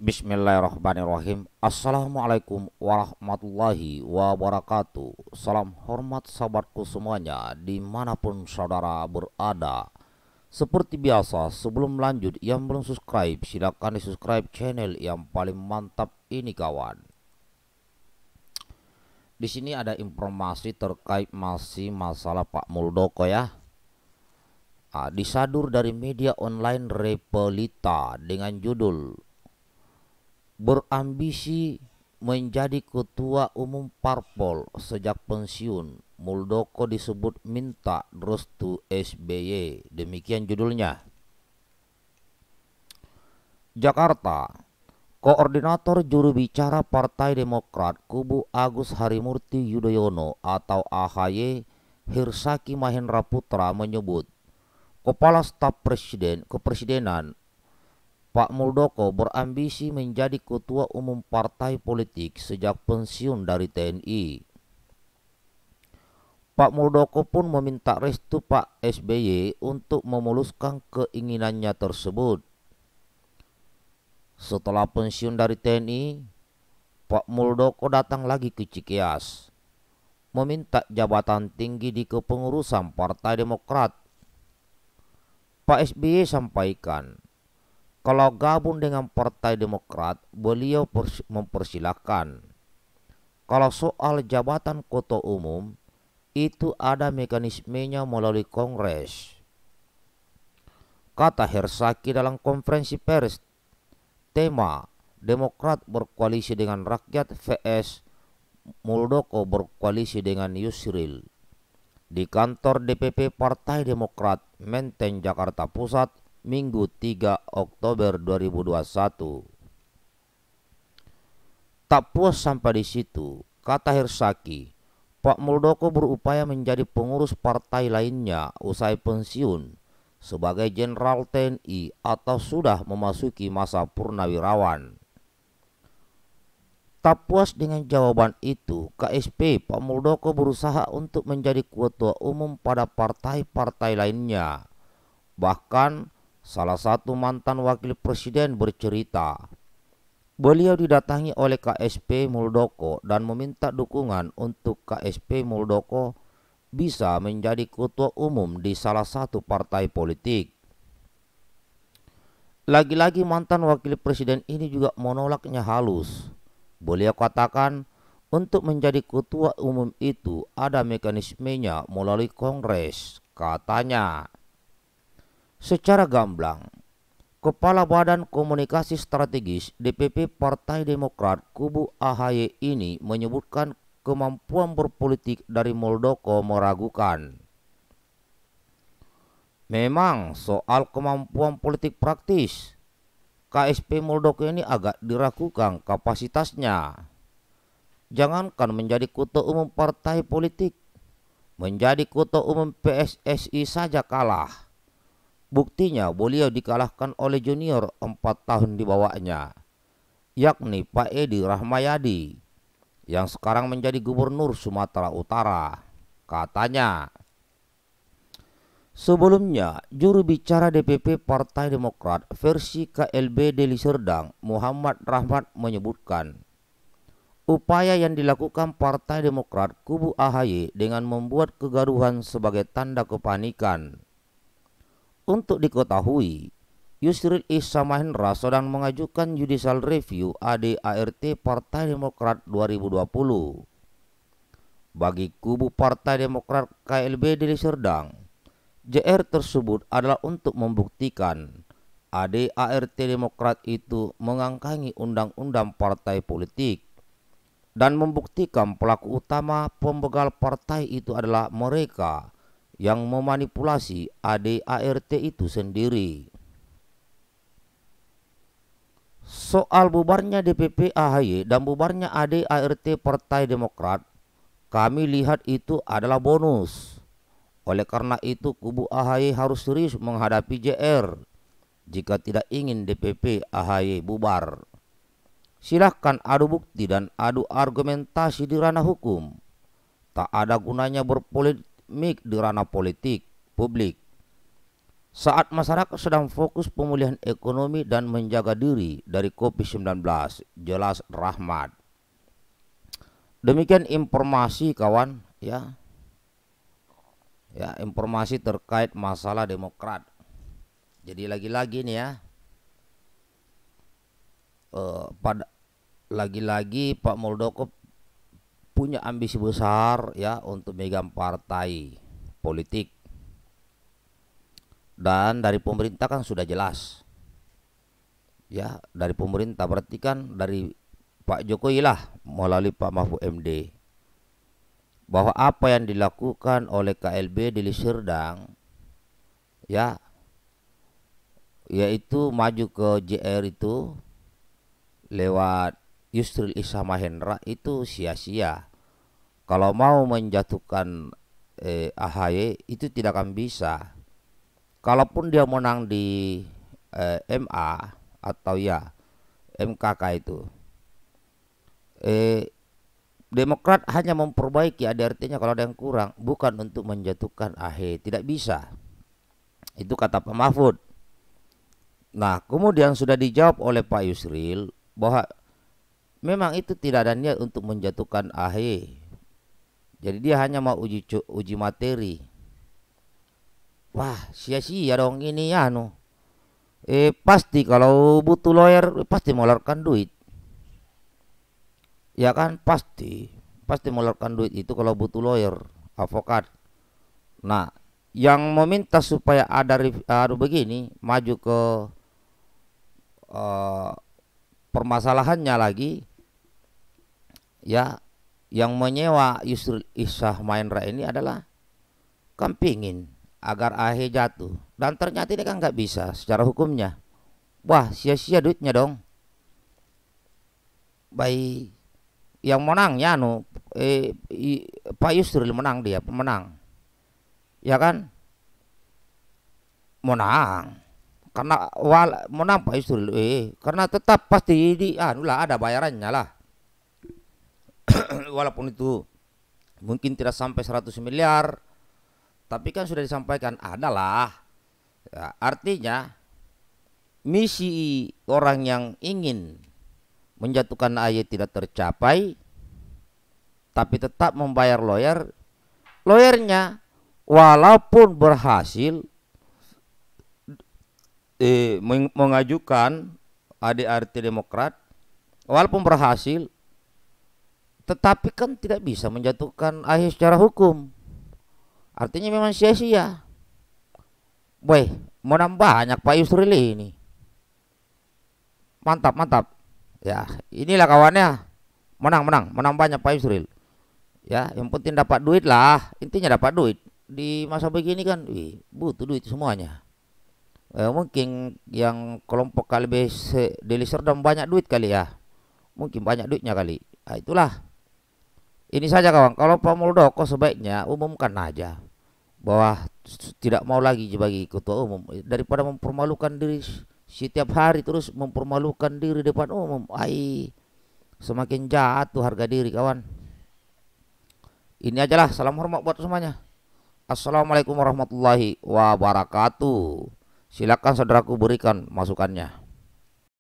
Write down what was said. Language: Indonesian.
Bismillahirrahmanirrahim. Assalamualaikum warahmatullahi wabarakatuh. Salam hormat sahabatku semuanya dimanapun saudara berada. Seperti biasa, sebelum lanjut, yang belum subscribe silakan di subscribe channel yang paling mantap ini kawan. Di sini ada informasi terkait masih masalah Pak Muldoko ya. Disadur dari media online Repelita dengan judul berambisi menjadi ketua umum parpol sejak pensiun, Muldoko disebut minta restu SBY. Demikian judulnya. Jakarta. Koordinator juru bicara Partai Demokrat kubu Agus Harimurti Yudhoyono atau AHY, Hersaki Mahendra Putra menyebut Kepala Staf Kepresidenan Pak Muldoko berambisi menjadi ketua umum partai politik sejak pensiun dari TNI. Pak Muldoko pun meminta restu Pak SBY untuk memuluskan keinginannya tersebut. Setelah pensiun dari TNI, Pak Muldoko datang lagi ke Cikeas, meminta jabatan tinggi di kepengurusan Partai Demokrat. Pak SBY sampaikan, kalau gabung dengan Partai Demokrat, beliau mempersilahkan. Kalau soal jabatan ketua umum, itu ada mekanismenya melalui Kongres, kata Hersaki dalam konferensi pers. Tema Demokrat berkoalisi dengan rakyat vs Muldoko berkoalisi dengan Yusril di kantor DPP Partai Demokrat Menteng, Jakarta Pusat, Minggu 3 Oktober 2021. Tak puas sampai di situ, kata Hersaki, Pak Muldoko berupaya menjadi pengurus partai lainnya usai pensiun sebagai Jenderal TNI atau sudah memasuki masa purnawirawan. Tak puas dengan jawaban itu, KSP Pak Muldoko berusaha untuk menjadi ketua umum pada partai-partai lainnya. Bahkan salah satu mantan wakil presiden bercerita, beliau didatangi oleh KSP Muldoko dan meminta dukungan untuk KSP Muldoko bisa menjadi ketua umum di salah satu partai politik. Lagi-lagi mantan wakil presiden ini juga menolaknya halus. Beliau katakan untuk menjadi ketua umum itu ada mekanismenya melalui Kongres, katanya. Secara gamblang, Kepala Badan Komunikasi Strategis DPP Partai Demokrat kubu AHY ini menyebutkan kemampuan berpolitik dari Muldoko meragukan. Memang soal kemampuan politik praktis, KSP Muldoko ini agak diragukan kapasitasnya. Jangankan menjadi ketua umum partai politik, menjadi ketua umum PSSI saja kalah. Buktinya beliau dikalahkan oleh junior 4 tahun di bawahnya, yakni Pak Edi Rahmayadi, yang sekarang menjadi gubernur Sumatera Utara, katanya. Sebelumnya, juru bicara DPP Partai Demokrat versi KLB Deli Serdang, Muhammad Rahmat menyebutkan, upaya yang dilakukan Partai Demokrat kubu AHY dengan membuat kegaduhan sebagai tanda kepanikan. Untuk diketahui, Yusril Iza Mahendra sedang mengajukan judicial review ADART Partai Demokrat 2020. Bagi kubu Partai Demokrat KLB Deli Serdang, JR tersebut adalah untuk membuktikan ADART Demokrat itu mengangkangi undang-undang partai politik dan membuktikan pelaku utama pembegal partai itu adalah mereka yang memanipulasi ADART itu sendiri. Soal bubarnya DPP AHY dan bubarnya ADART Partai Demokrat, kami lihat itu adalah bonus. Oleh karena itu kubu AHY harus serius menghadapi JR jika tidak ingin DPP AHY bubar. Silahkan adu bukti dan adu argumentasi di ranah hukum. Tak ada gunanya berpolemik di ranah politik publik. saat masyarakat sedang fokus pemulihan ekonomi dan menjaga diri dari COVID-19, jelas Rahmat. Demikian informasi kawan ya. Ya, informasi terkait masalah Demokrat. Jadi lagi-lagi nih ya, lagi-lagi Pak Muldoko punya ambisi besar ya untuk megang partai politik. Dan dari pemerintah kan sudah jelas. Ya, dari pemerintah berarti kan dari Pak Jokowi lah melalui Pak Mahfud MD, bahwa apa yang dilakukan oleh KLB Deli Serdang ya, yaitu maju ke JR itu lewat Yusril Izzah Mahendra itu sia-sia. Kalau mau menjatuhkan AHY itu tidak akan bisa. Kalaupun dia menang di MA atau ya MKK itu, Demokrat hanya memperbaiki ADRT-nya kalau ada yang kurang, bukan untuk menjatuhkan AHY. Tidak bisa. Itu kata Pak Mahfud. Nah, kemudian sudah dijawab oleh Pak Yusril bahwa memang itu tidak ada niat untuk menjatuhkan AHY. Jadi dia hanya mau uji materi. Wah, sia-sia dong ini ya pasti kalau butuh lawyer pasti mengeluarkan duit. Ya kan, pasti mengeluarkan duit itu kalau butuh lawyer, advokat. Nah, yang meminta supaya ada begini maju ke permasalahannya lagi ya, yang menyewa Yusril Izzah Mahendra ini adalah kampingin agar AHY jatuh, dan ternyata ini kan nggak bisa secara hukumnya. Wah, sia-sia duitnya dong. Baik, yang menangnya Pak Yusril menang, dia pemenang ya kan, menang karena menang Pak Yusril karena tetap pasti lah ada bayarannya lah. Walaupun itu mungkin tidak sampai 100 miliar, tapi kan sudah disampaikan adalah ya, artinya misi orang yang ingin menjatuhkan AHY tidak tercapai, tapi tetap membayar lawyernya walaupun berhasil mengajukan ADRT Demokrat, walaupun berhasil, tetapi kan tidak bisa menjatuhkan AHY secara hukum. Artinya memang sia-sia. Boy, menang banyak Pak Yusril ini. Mantap. Ya, inilah kawannya. Menang banyak Pak Yusril. Ya, yang penting dapat duit lah. Intinya dapat duit. Di masa begini kan, butuh duit semuanya. Mungkin yang kelompok KLB Deli Serdang banyak duit kali ya. Mungkin banyak duitnya kali. Nah, itulah. Ini saja kawan. Kalau Pak Muldoko sebaiknya umumkan aja bahwa tidak mau lagi sebagai ketua umum, daripada mempermalukan diri setiap hari, terus mempermalukan diri depan umum. Semakin jatuh harga diri kawan. Ini ajalah, salam hormat buat semuanya. Assalamualaikum warahmatullahi wabarakatuh. Silakan saudaraku berikan masukannya.